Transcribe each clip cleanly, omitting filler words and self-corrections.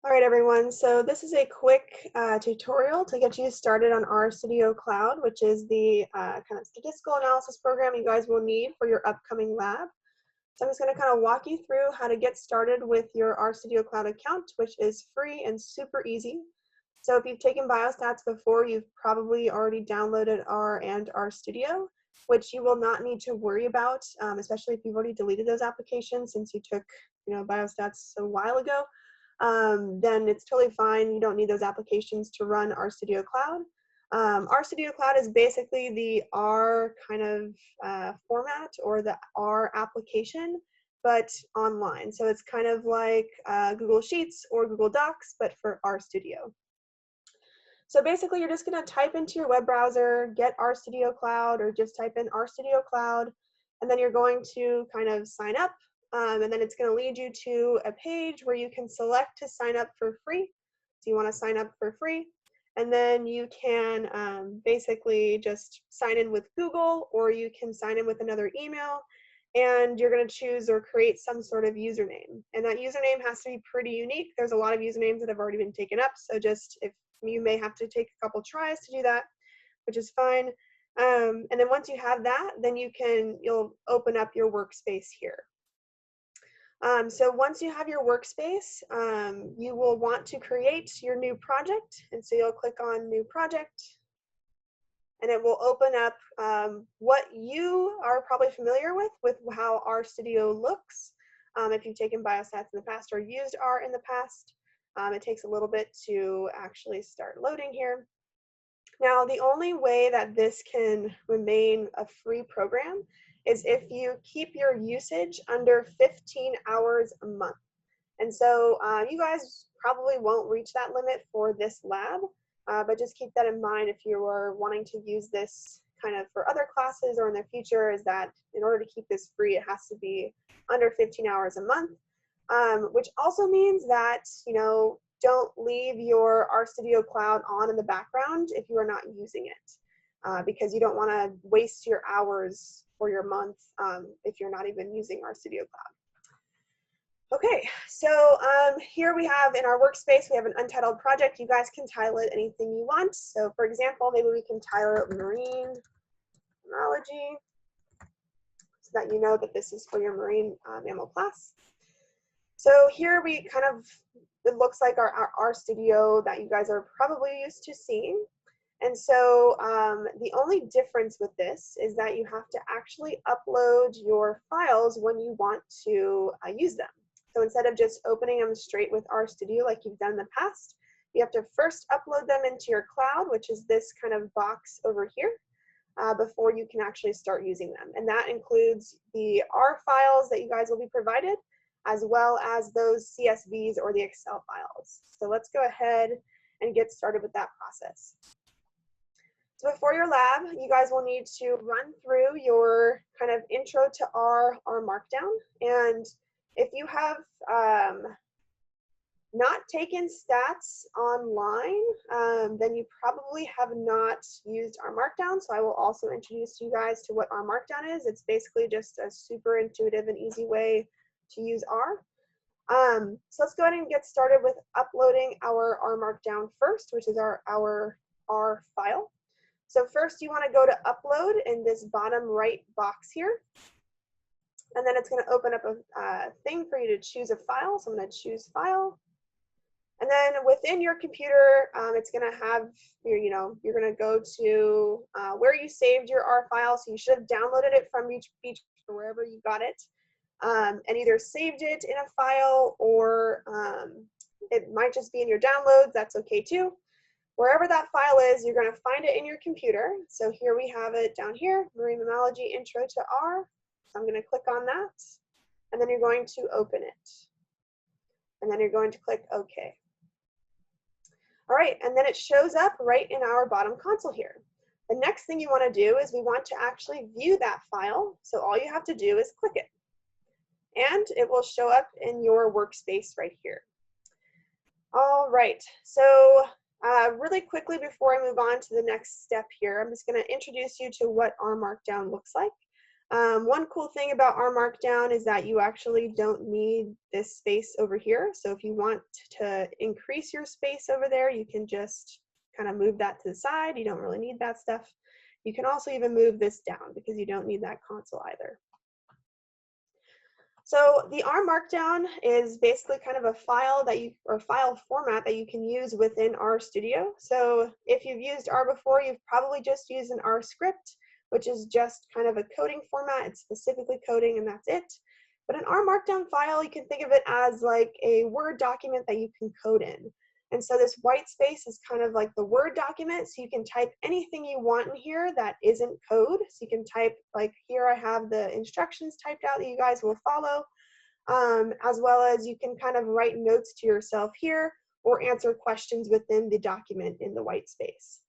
All right, everyone. So this is a quick tutorial to get you started on RStudio Cloud, which is the kind of statistical analysis program you guys will need for your upcoming lab. So I'm just going to kind of walk you through how to get started with your RStudio Cloud account, which is free and super easy. So if you've taken biostats before, you've probably already downloaded R and RStudio, which you will not need to worry about, especially if you've already deleted those applications since you took biostats a while ago. Then it's totally fine. You don't need those applications to run RStudio Cloud. RStudio Cloud is basically the R kind of format or the R application, but online. So it's kind of like Google Sheets or Google Docs, but for RStudio. So basically, you're just going to type into your web browser, get RStudio Cloud, or just type in RStudio Cloud, and then you're going to kind of sign up. And then it's going to lead you to a page where you can select to sign up for free. So you want to sign up for free. And then you can basically just sign in with Google, or you can sign in with another email. And you're going to choose or create some sort of username. And that username has to be pretty unique. There's a lot of usernames that have already been taken up. So just if you may have to take a couple tries to do that, which is fine. And then once you have that, then you'll open up your workspace here. So once you have your workspace, you will want to create your new project. And so you'll click on New Project, and it will open up what you are probably familiar with how RStudio looks. If you've taken biostats in the past or used R in the past, it takes a little bit to actually start loading here. Now, the only way that this can remain a free program is if you keep your usage under 15 hours a month. And so you guys probably won't reach that limit for this lab, but just keep that in mind if you are wanting to use this kind of for other classes or in the future, is that in order to keep this free, it has to be under 15 hours a month, which also means that, don't leave your RStudio Cloud on in the background if you are not using it, because you don't want to waste your hours for your month if you're not even using RStudio Cloud. Okay, so here we have in our workspace, we have an untitled project. You guys can title it anything you want. So for example, maybe we can title it Marine Biology, so that you know that this is for your marine mammal class. So here we kind of, it looks like our RStudio that you guys are probably used to seeing. And so the only difference with this is that you have to actually upload your files when you want to use them. So instead of just opening them straight with RStudio like you've done in the past, you have to first upload them into your cloud, which is this kind of box over here, before you can actually start using them. And that includes the R files that you guys will be provided, as well as those CSVs or the Excel files. So let's go ahead and get started with that process. So before your lab, you guys will need to run through your kind of intro to R Markdown. And if you have not taken stats online, then you probably have not used R Markdown. So I will also introduce you guys to what R Markdown is. It's basically just a super intuitive and easy way to use R. So let's go ahead and get started with uploading our R Markdown first, which is our R file. So first you want to go to upload in this bottom right box here. And then it's going to open up a thing for you to choose a file. So I'm going to choose file. And then within your computer, it's going to have your, you're going to go to where you saved your R file. So you should have downloaded it from Beach or wherever you got it. And either saved it in a file, or it might just be in your downloads. That's okay too. Wherever that file is, you're going to find it in your computer. So here we have it down here, Marine Mammalogy Intro to R. So I'm going to click on that, and then you're going to open it. And then you're going to click OK. All right, and then it shows up right in our bottom console here. The next thing you want to do is we want to actually view that file. So all you have to do is click it, and it will show up in your workspace right here. All right, so really quickly before I move on to the next step here, I'm just going to introduce you to what R Markdown looks like. One cool thing about R Markdown is that you actually don't need this space over here. So if you want to increase your space over there, you can just kind of move that to the side. You don't really need that stuff. You can also even move this down because you don't need that console either. So the R Markdown is basically kind of a file that or file format that you can use within RStudio. So if you've used R before, you've probably just used an R script, which is just kind of a coding format. It's specifically coding and that's it. But an R Markdown file, you can think of it as like a Word document that you can code in. And so this white space is kind of like the Word document, so you can type anything you want in here that isn't code. So you can type, like here I have the instructions typed out that you guys will follow, as well as you can kind of write notes to yourself here or answer questions within the document in the white space.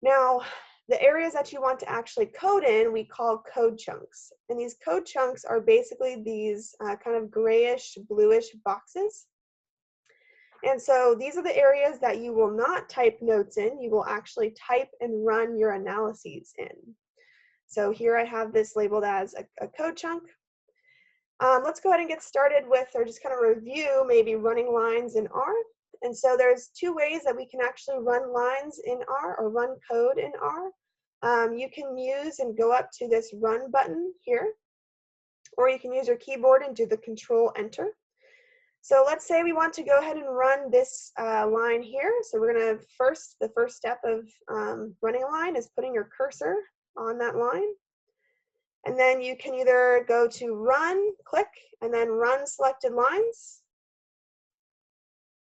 Now, the areas that you want to actually code in, we call code chunks. And these code chunks are basically these kind of grayish, bluish boxes. And so these are the areas that you will not type notes in. You will actually type and run your analyses in. So here I have this labeled as a code chunk. Let's go ahead and get started with, or just kind of review, maybe running lines in R. And so there's two ways that we can actually run lines in R or run code in R. You can use and go up to this run button here, or you can use your keyboard and do the Control Enter. So let's say we want to go ahead and run this line here. So we're going to the first step of running a line is putting your cursor on that line. And then you can either go to run, click, and then run selected lines.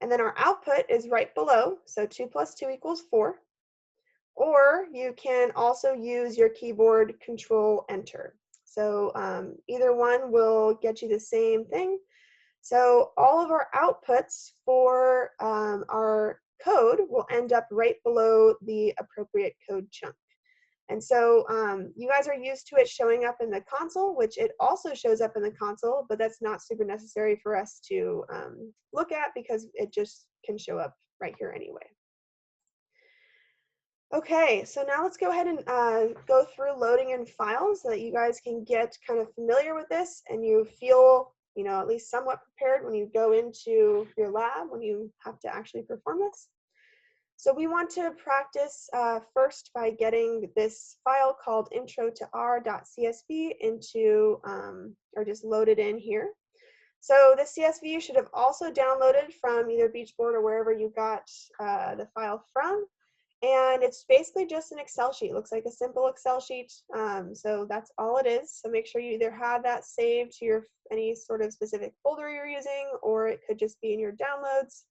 And then our output is right below. So 2 + 2 = 4. Or you can also use your keyboard Control Enter. So either one will get you the same thing. So all of our outputs for our code will end up right below the appropriate code chunk. And so you guys are used to it showing up in the console, which it also shows up in the console, but that's not super necessary for us to look at because it just can show up right here anyway. Okay, so now let's go ahead and go through loading in files so that you guys can get kind of familiar with this and you feel, you know, at least somewhat prepared when you go into your lab, when you have to actually perform this. So we want to practice first by getting this file called intro to r.csv into, or just loaded in here. So the CSV you should have also downloaded from either Beachboard or wherever you got the file from. And it's basically just an Excel sheet. It looks like a simple Excel sheet. So that's all it is. So make sure you either have that saved to your any sort of specific folder you're using, or it could just be in your downloads.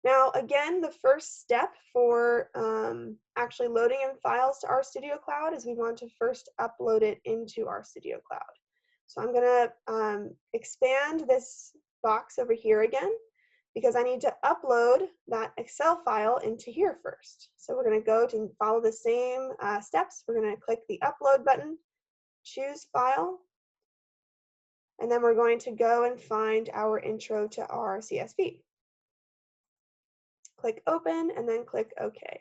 Now, again, the first step for actually loading in files to RStudio Cloud is we want to first upload it into RStudio Cloud. So I'm going to expand this box over here again, because I need to upload that Excel file into here first. So we're going to go to follow the same steps. We're going to click the upload button, choose file, and then we're going to go and find our intro to R CSV. Click open and then click OK.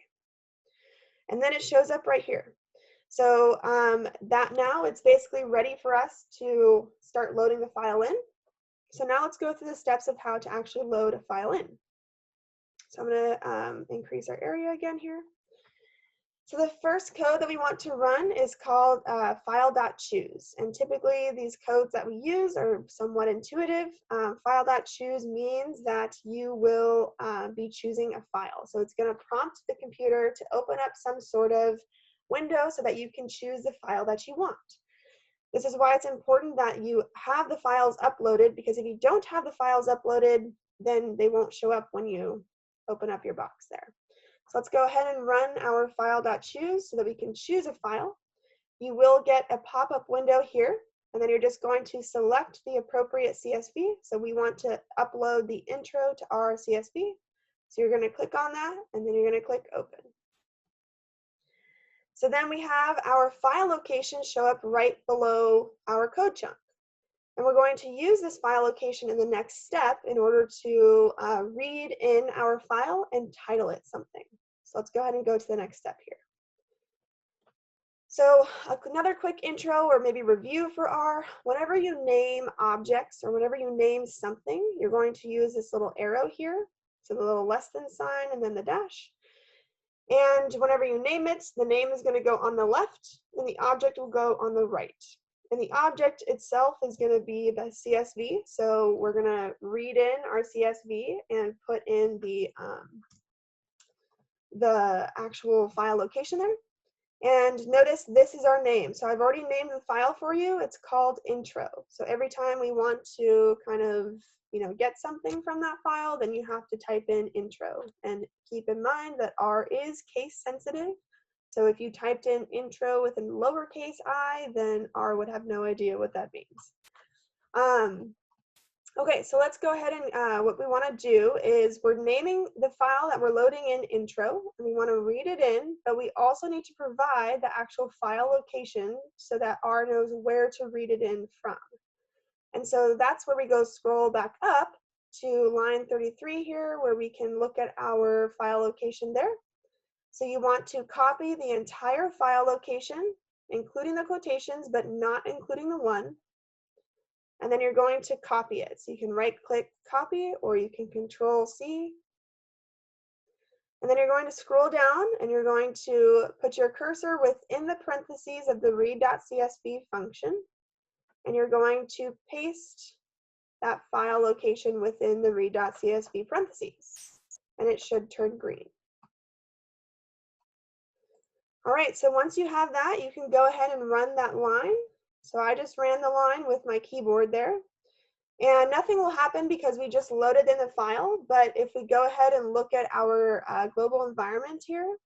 And then it shows up right here. So that now it's basically ready for us to start loading the file in. So now let's go through the steps of how to actually load a file in. So I'm going to increase our area again here. So the first code that we want to run is called file.choose. And typically these codes that we use are somewhat intuitive. File.choose means that you will be choosing a file. So it's going to prompt the computer to open up some sort of window so that you can choose the file that you want. This is why it's important that you have the files uploaded, because if you don't have the files uploaded, then they won't show up when you open up your box there. So let's go ahead and run our file.choose so that we can choose a file. You will get a pop-up window here, and then you're just going to select the appropriate CSV. So we want to upload the intro to R CSV. So you're going to click on that, and then you're going to click open. So then we have our file location show up right below our code chunk. And we're going to use this file location in the next step in order to read in our file and title it something. So let's go ahead and go to the next step here. So another quick intro or maybe review for R. Whenever you name objects or whenever you name something, you're going to use this little arrow here. So the little less than sign and then the dash. And whenever you name it, the name is going to go on the left and the object will go on the right. And the object itself is going to be the CSV. So we're going to read in our CSV and put in the actual file location there. And notice this is our name. So I've already named the file for you. It's called intro. So every time we want to kind of, get something from that file, then you have to type in intro. And keep in mind that R is case sensitive. So if you typed in intro with a lowercase I, then R would have no idea what that means. Okay, so let's go ahead and what we want to do is we're naming the file that we're loading in intro, and we want to read it in, but we also need to provide the actual file location so that R knows where to read it in from. And so that's where we go scroll back up to line 33 here, where we can look at our file location there. So you want to copy the entire file location, including the quotations, but not including the one. And then you're going to copy it. So you can right click copy or you can control C. And then you're going to scroll down and you're going to put your cursor within the parentheses of the read.csv function. And you're going to paste that file location within the read.csv parentheses. And it should turn green. All right, so once you have that, you can go ahead and run that line. So I just ran the line with my keyboard there. And nothing will happen because we just loaded in the file, but if we go ahead and look at our global environment here,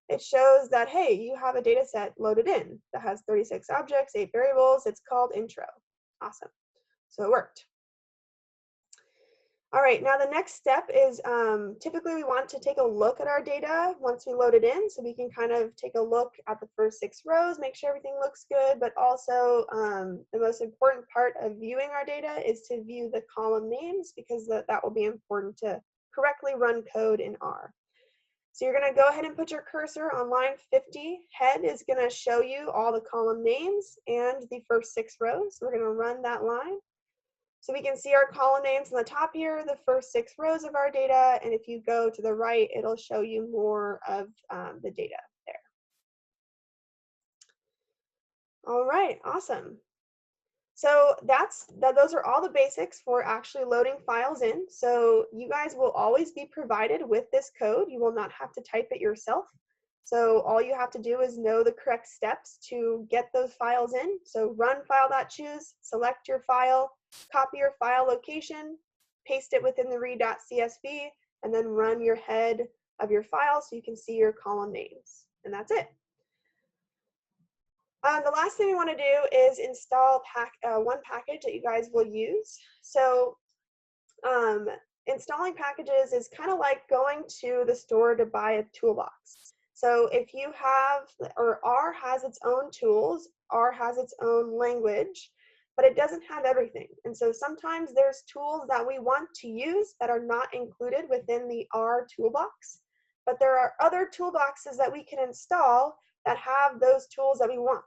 it shows that, hey, you have a data set loaded in that has 36 objects, 8 variables. It's called intro. Awesome. So it worked. All right, now the next step is typically we want to take a look at our data once we load it in, so we can kind of take a look at the first 6 rows, make sure everything looks good, but also the most important part of viewing our data is to view the column names, because that will be important to correctly run code in R. So you're going to go ahead and put your cursor on line 50. Head is going to show you all the column names and the first 6 rows. So we're going to run that line. So we can see our column names on the top here, the first 6 rows of our data, and if you go to the right, it'll show you more of the data there. All right, awesome. So those are all the basics for actually loading files in. So you guys will always be provided with this code. You will not have to type it yourself. So all you have to do is know the correct steps to get those files in. So run file.choose, select your file, copy your file location, paste it within the read.csv, and then run your head of your file so you can see your column names. And that's it. The last thing we want to do is install one package that you guys will use. So installing packages is kind of like going to the store to buy a toolbox. So if you have, or R has its own tools, R has its own language, but it doesn't have everything. And so sometimes there's tools that we want to use that are not included within the R toolbox, but there are other toolboxes that we can install that have those tools that we want.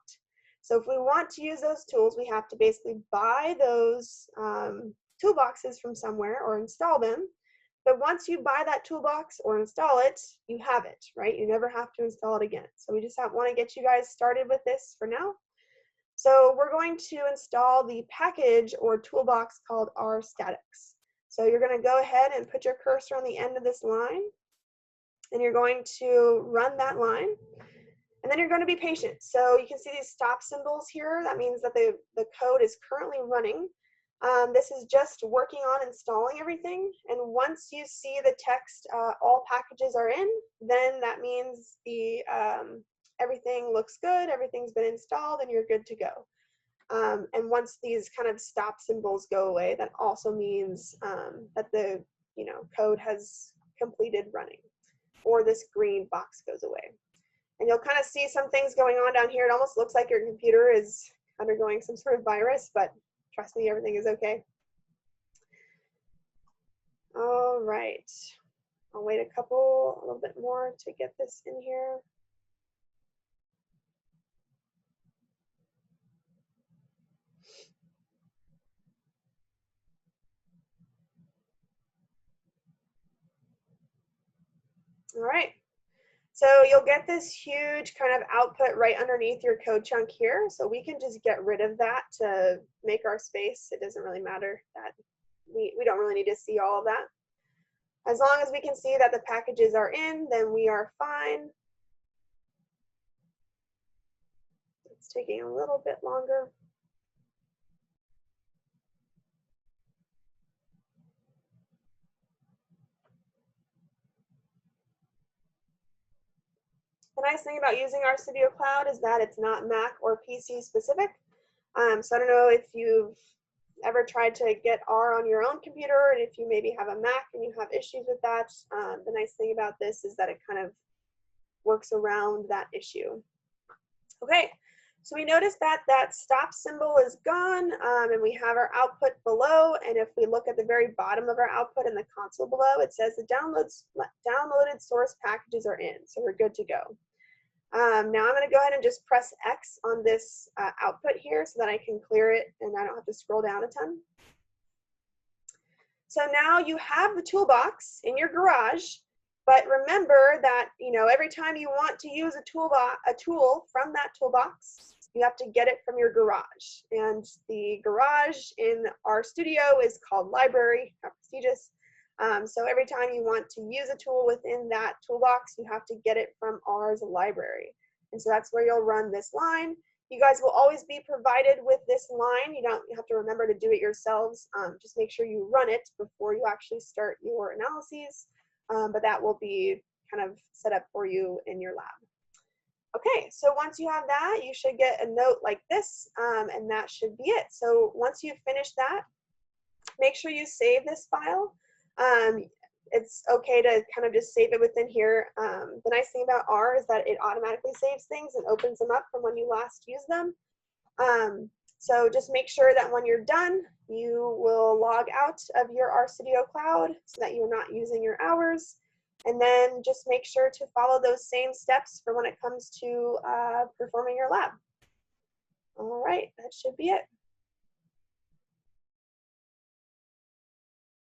So if we want to use those tools, we have to basically buy those toolboxes from somewhere or install them. But once you buy that toolbox or install it, you have it, right? You never have to install it again. So we just want to get you guys started with this for now. So we're going to install the package or toolbox called RStatics. So you're going to go ahead and put your cursor on the end of this line, and you're going to run that line. And then you're going to be patient. So you can see these stop symbols here. That means that the code is currently running. This is just working on installing everything. And once you see the text, all packages are in, then that means everything looks good, everything's been installed, and you're good to go. And once these kind of stop symbols go away, that also means that the code has completed running, or this green box goes away. And you'll kind of see some things going on down here. It almost looks like your computer is undergoing some sort of virus, but trust me, everything is okay. All right. I'll wait a little bit more to get this in here. All right. So you'll get this huge kind of output right underneath your code chunk here. So we can just get rid of that to make our space. It doesn't really matter that we don't really need to see all of that. As long as we can see that the packages are in, then we are fine. It's taking a little bit longer. The nice thing about using RStudio Cloud is that it's not Mac or PC specific. So I don't know if you've ever tried to get R on your own computer, and if you maybe have a Mac and you have issues with that, the nice thing about this is that it kind of works around that issue. Okay, so we notice that that stop symbol is gone, and we have our output below, and if we look at the very bottom of our output in the console below, it says the downloaded source packages are in, so we're good to go. Now I'm going to go ahead and just press X on this output here so that I can clear it and I don't have to scroll down a ton. So now you have the toolbox in your garage, but remember that every time you want to use a tool from that toolbox, you have to get it from your garage. And the garage in RStudio is called library, how prestigious. So every time you want to use a tool within that toolbox, you have to get it from R's library. And so that's where you'll run this line. You guys will always be provided with this line. You don't have to remember to do it yourselves. Just make sure you run it before you actually start your analyses. But that will be kind of set up for you in your lab. Okay, so once you have that, you should get a note like this, and that should be it. So once you've finished that, make sure you save this file. It's okay to kind of just save it within here. The nice thing about R is that it automatically saves things and opens them up from when you last used them. So just make sure that when you're done, you will log out of your RStudio Cloud so that you're not using your hours. And then just make sure to follow those same steps for when it comes to performing your lab. All right, that should be it.